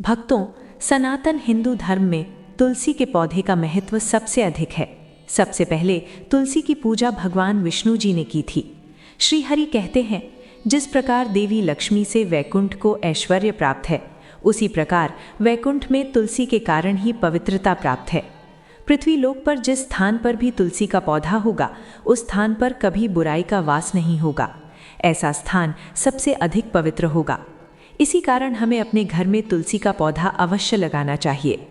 भक्तों, सनातन हिंदू धर्म में तुलसी के पौधे का महत्व सबसे अधिक है। सबसे पहले तुलसी की पूजा भगवान विष्णु जी ने की थी। श्री हरि कहते हैं, जिस प्रकार देवी लक्ष्मी से वैकुंठ को ऐश्वर्य प्राप्त है, उसी प्रकार वैकुंठ में तुलसी के कारण ही पवित्रता प्राप्त है। पृथ्वी लोक पर जिस स्थान पर भी तुलसी का पौधा होगा, उस स्थान पर कभी बुराई का वास नहीं होगा। ऐसा स्थान सबसे अधिक पवित्र होगा। इसी कारण हमें अपने घर में तुलसी का पौधा अवश्य लगाना चाहिए।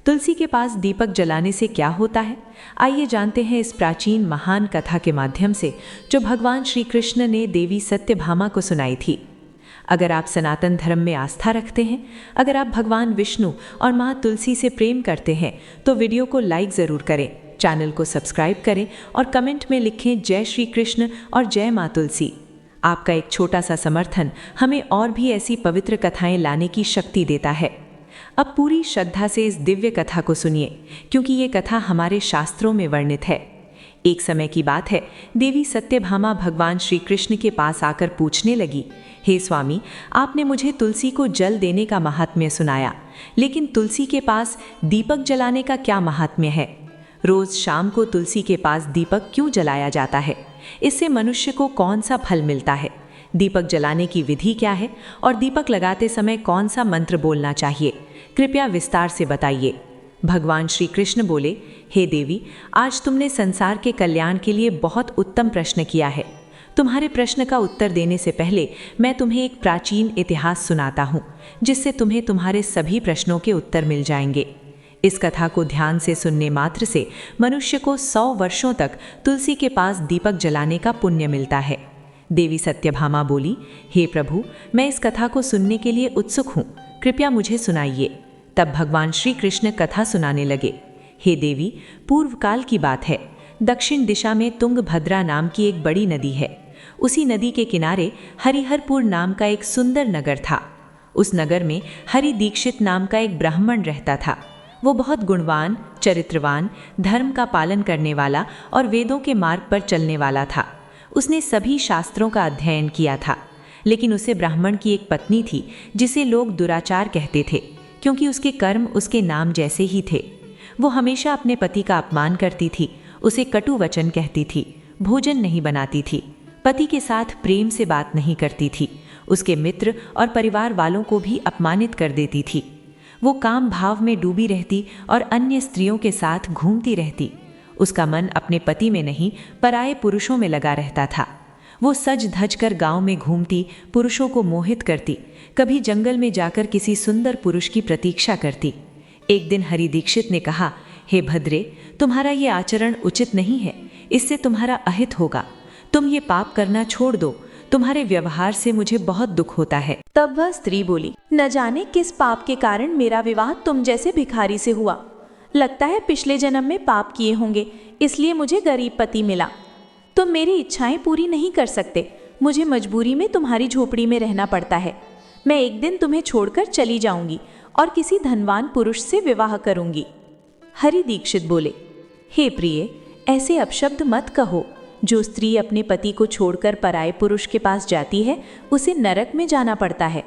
तुलसी के पास दीपक जलाने से क्या होता है, आइए जानते हैं इस प्राचीन महान कथा के माध्यम से, जो भगवान श्री कृष्ण ने देवी सत्यभामा को सुनाई थी। अगर आप सनातन धर्म में आस्था रखते हैं, अगर आप भगवान विष्णु और माँ तुलसी से प्रेम करते हैं, तो वीडियो को लाइक ज़रूर करें, चैनल को सब्सक्राइब करें और कमेंट में लिखें जय श्री कृष्ण और जय माँ तुलसी। आपका एक छोटा सा समर्थन हमें और भी ऐसी पवित्र कथाएं लाने की शक्ति देता है। अब पूरी श्रद्धा से इस दिव्य कथा को सुनिए, क्योंकि ये कथा हमारे शास्त्रों में वर्णित है। एक समय की बात है, देवी सत्यभामा भगवान श्री कृष्ण के पास आकर पूछने लगी, हे स्वामी, आपने मुझे तुलसी को जल देने का महात्म्य सुनाया, लेकिन तुलसी के पास दीपक जलाने का क्या महात्म्य है? रोज शाम को तुलसी के पास दीपक क्यों जलाया जाता है? इससे मनुष्य को कौन सा फल मिलता है? दीपक जलाने की विधि क्या है और दीपक लगाते समय कौन सा मंत्र बोलना चाहिए? कृपया विस्तार से बताइए। भगवान श्री कृष्ण बोले, हे देवी, आज तुमने संसार के कल्याण के लिए बहुत उत्तम प्रश्न किया है। तुम्हारे प्रश्न का उत्तर देने से पहले मैं तुम्हें एक प्राचीन इतिहास सुनाता हूँ, जिससे तुम्हें तुम्हारे सभी प्रश्नों के उत्तर मिल जाएंगे। इस कथा को ध्यान से सुनने मात्र से मनुष्य को 100 वर्षों तक तुलसी के पास दीपक जलाने का पुण्य मिलता है। देवी सत्यभामा बोली, हे प्रभु, मैं इस कथा को सुनने के लिए उत्सुक हूँ, कृपया मुझे सुनाइए। तब भगवान श्री कृष्ण कथा सुनाने लगे। हे देवी, पूर्व काल की बात है। दक्षिण दिशा में तुंगभद्रा नाम की एक बड़ी नदी है। उसी नदी के किनारे हरिहरपुर नाम का एक सुंदर नगर था। उस नगर में हरि दीक्षित नाम का एक ब्राह्मण रहता था। वो बहुत गुणवान, चरित्रवान, धर्म का पालन करने वाला और वेदों के मार्ग पर चलने वाला था। उसने सभी शास्त्रों का अध्ययन किया था, लेकिन उसे ब्राह्मण की एक पत्नी थी, जिसे लोग दुराचार कहते थे, क्योंकि उसके कर्म उसके नाम जैसे ही थे। वो हमेशा अपने पति का अपमान करती थी, उसे कटु वचन कहती थी, भोजन नहीं बनाती थी, पति के साथ प्रेम से बात नहीं करती थी, उसके मित्र और परिवार वालों को भी अपमानित कर देती थी। वो काम भाव में डूबी रहती और अन्य स्त्रियों के साथ घूमती रहती। उसका मन अपने पति में नहीं, पराये पुरुषों में लगा रहता था। वो सज धज कर गाँव में घूमती, पुरुषों को मोहित करती, कभी जंगल में जाकर किसी सुंदर पुरुष की प्रतीक्षा करती। एक दिन हरि दीक्षित ने कहा, हे भद्रे, तुम्हारा ये आचरण उचित नहीं है, इससे तुम्हारा अहित होगा। तुम ये पाप करना छोड़ दो, तुम्हारे व्यवहार से मुझे बहुत दुख होता है। तब वह स्त्री बोली, न जाने किस पाप के कारण मेरा विवाह तुम जैसे भिखारी से हुआ। लगता है पिछले जन्म में पाप किए होंगे, इसलिए मुझे गरीब पति मिला। तुम मेरी इच्छाएं पूरी नहीं कर सकते, मुझे मजबूरी में तुम्हारी झोपड़ी में रहना पड़ता है। मैं एक दिन तुम्हें छोड़कर चली जाऊंगी और किसी धनवान पुरुष से विवाह करूंगी। हरि दीक्षित बोले, हे प्रिय, ऐसे अपशब्द मत कहो। जो स्त्री अपने पति को छोड़कर पराये पुरुष के पास जाती है, उसे नरक में जाना पड़ता है।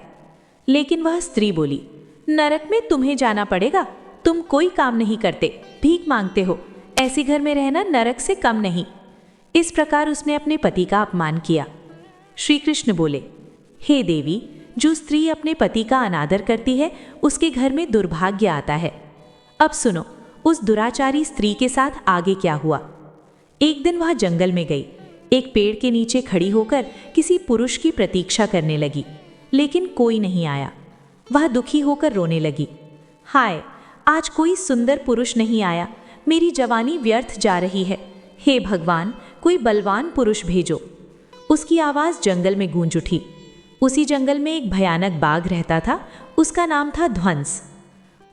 लेकिन वह स्त्री बोली, नरक में तुम्हें जाना पड़ेगा? तुम कोई काम नहीं करते, भीख मांगते हो, ऐसे घर में रहना नरक से कम नहीं। इस प्रकार उसने अपने पति का अपमान किया। श्री कृष्ण बोले, हे देवी, जो स्त्री अपने पति का अनादर करती है, उसके घर में दुर्भाग्य आता है। अब सुनो, उस दुराचारी स्त्री के साथ आगे क्या हुआ। एक दिन वह जंगल में गई, एक पेड़ के नीचे खड़ी होकर किसी पुरुष की प्रतीक्षा करने लगी, लेकिन कोई नहीं आया। वह दुखी होकर रोने लगी, हाय, आज कोई सुंदर पुरुष नहीं आया, मेरी जवानी व्यर्थ जा रही है। हे भगवान, कोई बलवान पुरुष भेजो। उसकी आवाज़ जंगल में गूंज उठी। उसी जंगल में एक भयानक बाघ रहता था, उसका नाम था ध्वंस।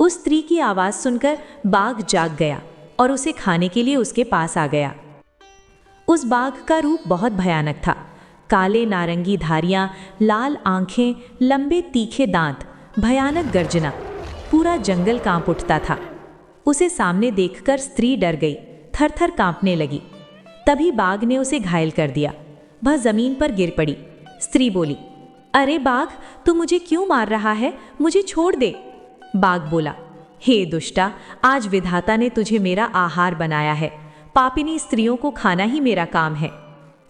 उस स्त्री की आवाज़ सुनकर बाघ जाग गया और उसे खाने के लिए उसके पास आ गया। उस बाघ का रूप बहुत भयानक था। काले नारंगी धारियां, लाल आंखें, लंबे तीखे दांत, भयानक गर्जना, पूरा जंगल कांप उठता था। उसे सामने देखकर स्त्री डर गई, थर-थर कांपने लगी। तभी बाघ ने उसे घायल कर दिया। वह जमीन पर गिर पड़ी। स्त्री बोली, अरे बाघ, तू मुझे क्यों मार रहा है? मुझे छोड़ दे। बाघ बोला, हे दुष्टा, आज विधाता ने तुझे मेरा आहार बनाया है। पापिनी स्त्रियों को खाना ही मेरा काम है।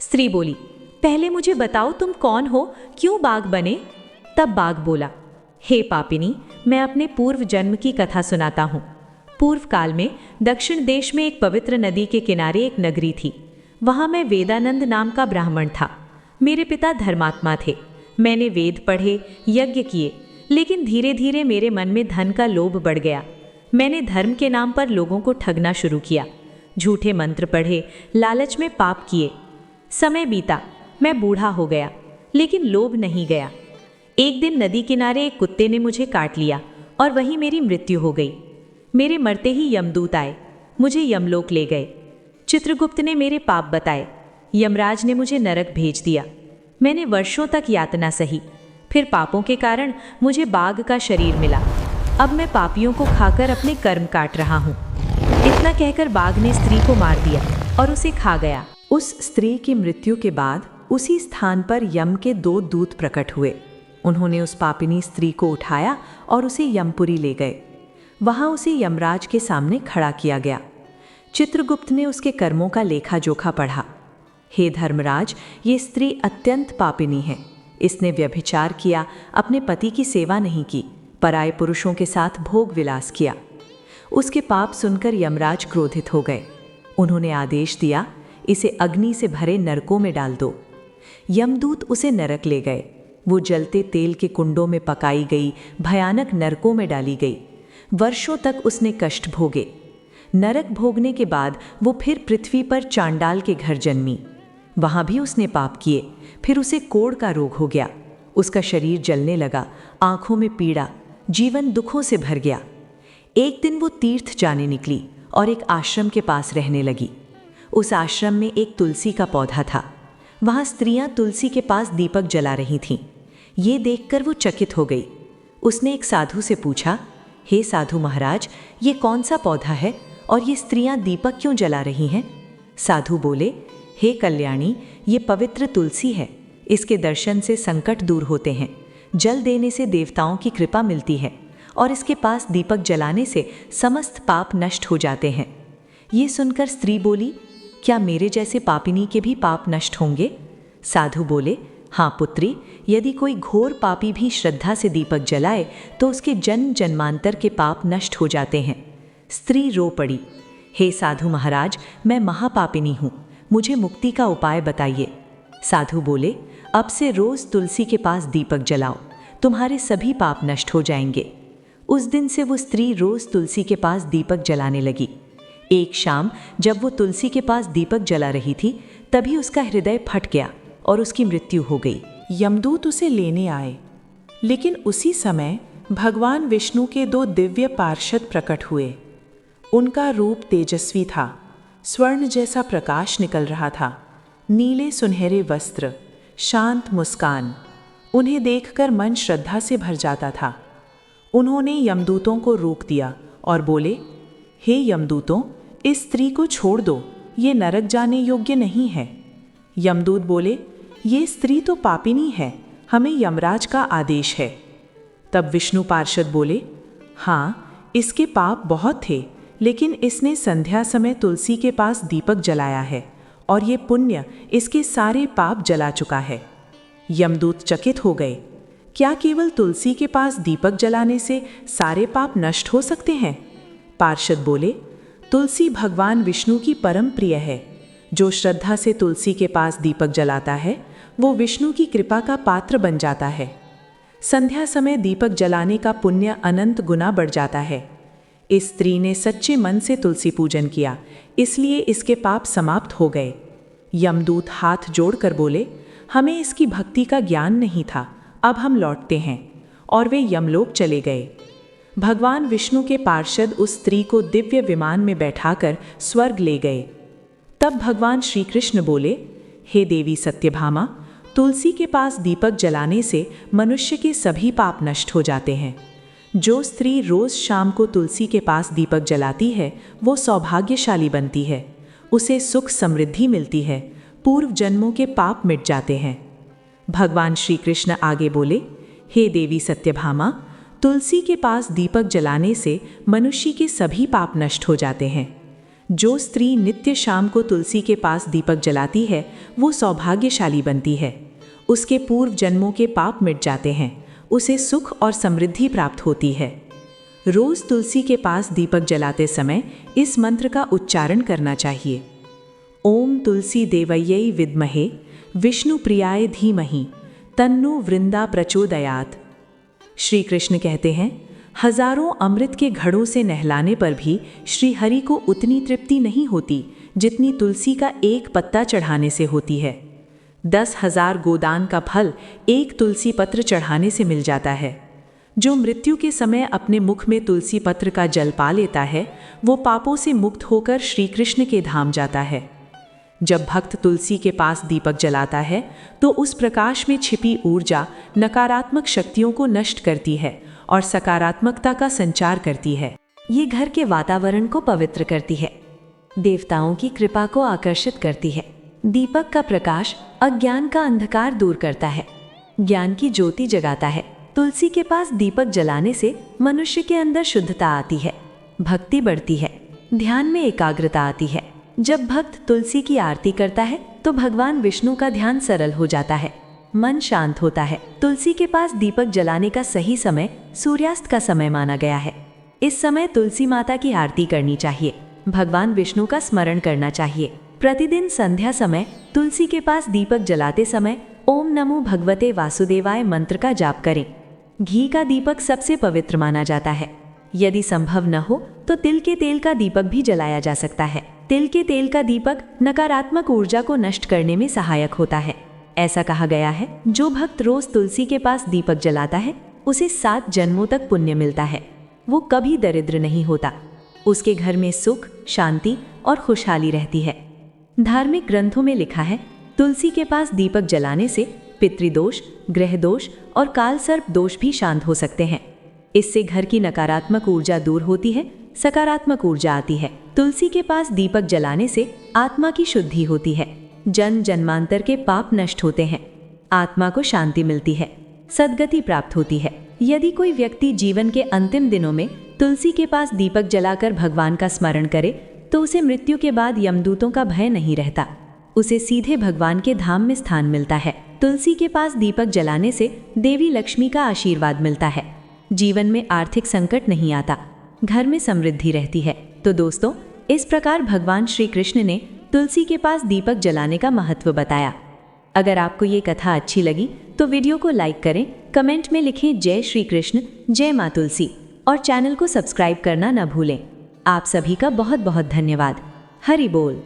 स्त्री बोली, पहले मुझे बताओ तुम कौन हो, क्यों बाघ बने? तब बाघ बोला, हे पापिनी, मैं अपने पूर्व जन्म की कथा सुनाता हूँ। पूर्व काल में दक्षिण देश में एक पवित्र नदी के किनारे एक नगरी थी। वहाँ मैं वेदानंद नाम का ब्राह्मण था। मेरे पिता धर्मात्मा थे। मैंने वेद पढ़े, यज्ञ किए, लेकिन धीरे धीरे मेरे मन में धन का लोभ बढ़ गया। मैंने धर्म के नाम पर लोगों को ठगना शुरू किया, झूठे मंत्र पढ़े, लालच में पाप किए। समय बीता, मैं बूढ़ा हो गया, लेकिन लोभ नहीं गया। एक दिन नदी किनारे एक कुत्ते ने मुझे काट लिया और वहीं मेरी मृत्यु हो गई। मेरे मरते ही यमदूत आए, मुझे यमलोक ले गए। चित्रगुप्त ने मेरे पाप बताए। यमराज ने मुझे नरक भेज दिया। मैंने वर्षों तक यातना सही। फिर पापों के कारण मुझे बाघ का शरीर मिला। अब मैं पापियों को खाकर अपने कर्म काट रहा हूँ। इतना कहकर बाघ ने स्त्री को मार दिया और उसे खा गया। उस स्त्री की मृत्यु के बाद उसी स्थान पर यम के 2 दूत प्रकट हुए। उन्होंने उस पापिनी स्त्री को उठाया और उसे यमपुरी ले गए। वहां उसे यमराज के सामने खड़ा किया गया। चित्रगुप्त ने उसके कर्मों का लेखा जोखा पढ़ा। हे धर्मराज, ये स्त्री अत्यंत पापिनी है। इसने व्यभिचार किया, अपने पति की सेवा नहीं की, पराये पुरुषों के साथ भोग विलास किया। उसके पाप सुनकर यमराज क्रोधित हो गए। उन्होंने आदेश दिया, इसे अग्नि से भरे नरकों में डाल दो। यमदूत उसे नरक ले गए। वो जलते तेल के कुंडों में पकाई गई, भयानक नरकों में डाली गई। वर्षों तक उसने कष्ट भोगे। नरक भोगने के बाद वो फिर पृथ्वी पर चांडाल के घर जन्मी। वहां भी उसने पाप किए। फिर उसे कोढ़ का रोग हो गया। उसका शरीर जलने लगा, आंखों में पीड़ा, जीवन दुखों से भर गया। एक दिन वो तीर्थ जाने निकली और एक आश्रम के पास रहने लगी। उस आश्रम में एक तुलसी का पौधा था। वहां स्त्रियां तुलसी के पास दीपक जला रही थीं। ये देखकर वो चकित हो गई। उसने एक साधु से पूछा, हे साधु महाराज, ये कौन सा पौधा है और ये स्त्रियां दीपक क्यों जला रही हैं? साधु बोले, हे कल्याणी, ये पवित्र तुलसी है। इसके दर्शन से संकट दूर होते हैं, जल देने से देवताओं की कृपा मिलती है और इसके पास दीपक जलाने से समस्त पाप नष्ट हो जाते हैं। ये सुनकर स्त्री बोली, क्या मेरे जैसे पापिनी के भी पाप नष्ट होंगे? साधु बोले, हाँ पुत्री, यदि कोई घोर पापी भी श्रद्धा से दीपक जलाए तो उसके जन्म जन्मांतर के पाप नष्ट हो जाते हैं। स्त्री रो पड़ी, हे साधु महाराज, मैं महापापिनी हूँ, मुझे मुक्ति का उपाय बताइए। साधु बोले, अब से रोज तुलसी के पास दीपक जलाओ, तुम्हारे सभी पाप नष्ट हो जाएंगे। उस दिन से वो स्त्री रोज तुलसी के पास दीपक जलाने लगी। एक शाम जब वो तुलसी के पास दीपक जला रही थी, तभी उसका हृदय फट गया और उसकी मृत्यु हो गई। यमदूत उसे लेने आए, लेकिन उसी समय भगवान विष्णु के 2 दिव्य पार्षद प्रकट हुए। उनका रूप तेजस्वी था, स्वर्ण जैसा प्रकाश निकल रहा था, नीले सुनहरे वस्त्र, शांत मुस्कान। उन्हें देखकर मन श्रद्धा से भर जाता था। उन्होंने यमदूतों को रोक दिया और बोले, हे यमदूतों, इस स्त्री को छोड़ दो, ये नरक जाने योग्य नहीं है। यमदूत बोले, ये स्त्री तो पापिनी है, हमें यमराज का आदेश है। तब विष्णु पार्षद बोले, हाँ, इसके पाप बहुत थे, लेकिन इसने संध्या समय तुलसी के पास दीपक जलाया है और ये पुण्य इसके सारे पाप जला चुका है। यमदूत चकित हो गए। क्या केवल तुलसी के पास दीपक जलाने से सारे पाप नष्ट हो सकते हैं? पार्षद बोले, तुलसी भगवान विष्णु की परम प्रिय है। जो श्रद्धा से तुलसी के पास दीपक जलाता है वो विष्णु की कृपा का पात्र बन जाता है। संध्या समय दीपक जलाने का पुण्य अनंत गुना बढ़ जाता है। इस स्त्री ने सच्चे मन से तुलसी पूजन किया, इसलिए इसके पाप समाप्त हो गए। यमदूत हाथ जोड़कर बोले, हमें इसकी भक्ति का ज्ञान नहीं था, अब हम लौटते हैं। और वे यमलोक चले गए। भगवान विष्णु के पार्षद उस स्त्री को दिव्य विमान में बैठाकर स्वर्ग ले गए। तब भगवान श्री कृष्ण बोले, हे देवी सत्यभामा, तुलसी के पास दीपक जलाने से मनुष्य के सभी पाप नष्ट हो जाते हैं। जो स्त्री रोज शाम को तुलसी के पास दीपक जलाती है वो सौभाग्यशाली बनती है, उसे सुख समृद्धि मिलती है, पूर्व जन्मों के पाप मिट जाते हैं। भगवान श्री कृष्ण आगे बोले, हे देवी सत्यभामा, तुलसी के पास दीपक जलाने से मनुष्य के सभी पाप नष्ट हो जाते हैं। जो स्त्री नित्य शाम को तुलसी के पास दीपक जलाती है वो सौभाग्यशाली बनती है। उसके पूर्व जन्मों के पाप मिट जाते हैं, उसे सुख और समृद्धि प्राप्त होती है। रोज तुलसी के पास दीपक जलाते समय इस मंत्र का उच्चारण करना चाहिए। ओम तुलसी देवयै विद्महे विष्णु प्रियाय धीमहि तन्नो वृंदा प्रचोदयात्। श्री कृष्ण कहते हैं, हजारों अमृत के घड़ों से नहलाने पर भी श्री हरि को उतनी तृप्ति नहीं होती जितनी तुलसी का एक पत्ता चढ़ाने से होती है। 10,000 गोदान का फल एक तुलसी पत्र चढ़ाने से मिल जाता है। जो मृत्यु के समय अपने मुख में तुलसी पत्र का जल पा लेता है वो पापों से मुक्त होकर श्री कृष्ण के धाम जाता है। जब भक्त तुलसी के पास दीपक जलाता है तो उस प्रकाश में छिपी ऊर्जा नकारात्मक शक्तियों को नष्ट करती है और सकारात्मकता का संचार करती है। ये घर के वातावरण को पवित्र करती है, देवताओं की कृपा को आकर्षित करती है। दीपक का प्रकाश अज्ञान का अंधकार दूर करता है, ज्ञान की ज्योति जगाता है। तुलसी के पास दीपक जलाने से मनुष्य के अंदर शुद्धता आती है, भक्ति बढ़ती है, ध्यान में एकाग्रता आती है। जब भक्त तुलसी की आरती करता है तो भगवान विष्णु का ध्यान सरल हो जाता है, मन शांत होता है। तुलसी के पास दीपक जलाने का सही समय सूर्यास्त का समय माना गया है। इस समय तुलसी माता की आरती करनी चाहिए, भगवान विष्णु का स्मरण करना चाहिए। प्रतिदिन संध्या समय तुलसी के पास दीपक जलाते समय ओम नमो भगवते वासुदेवाय मंत्र का जाप करें। घी का दीपक सबसे पवित्र माना जाता है। यदि संभव न हो तो तिल के तेल का दीपक भी जलाया जा सकता है। तिल के तेल का दीपक नकारात्मक ऊर्जा को नष्ट करने में सहायक होता है। ऐसा कहा गया है, जो भक्त रोज तुलसी के पास दीपक जलाता है उसे 7 जन्मों तक पुण्य मिलता है। वो कभी दरिद्र नहीं होता, उसके घर में सुख, शांति और खुशहाली रहती है। धार्मिक ग्रंथों में लिखा है, तुलसी के पास दीपक जलाने से पितृदोष, ग्रह दोष और काल सर्प दोष भी शांत हो सकते हैं। इससे घर की नकारात्मक ऊर्जा दूर होती है, सकारात्मक ऊर्जा आती है। तुलसी के पास दीपक जलाने से आत्मा की शुद्धि होती है, जन्म जन्मांतर के पाप नष्ट होते हैं, आत्मा को शांति मिलती है, सद्गति प्राप्त होती है। यदि कोई व्यक्ति जीवन के अंतिम दिनों में तुलसी के पास दीपक जलाकर भगवान का स्मरण करे तो उसे मृत्यु के बाद यमदूतों का भय नहीं रहता, उसे सीधे भगवान के धाम में स्थान मिलता है। तुलसी के पास दीपक जलाने से देवी लक्ष्मी का आशीर्वाद मिलता है, जीवन में आर्थिक संकट नहीं आता, घर में समृद्धि रहती है। तो दोस्तों, इस प्रकार भगवान श्री कृष्ण ने तुलसी के पास दीपक जलाने का महत्व बताया। अगर आपको ये कथा अच्छी लगी तो वीडियो को लाइक करें, कमेंट में लिखें जय श्री कृष्ण, जय माँ तुलसी और चैनल को सब्सक्राइब करना न भूलें। आप सभी का बहुत बहुत धन्यवाद। हरि बोल।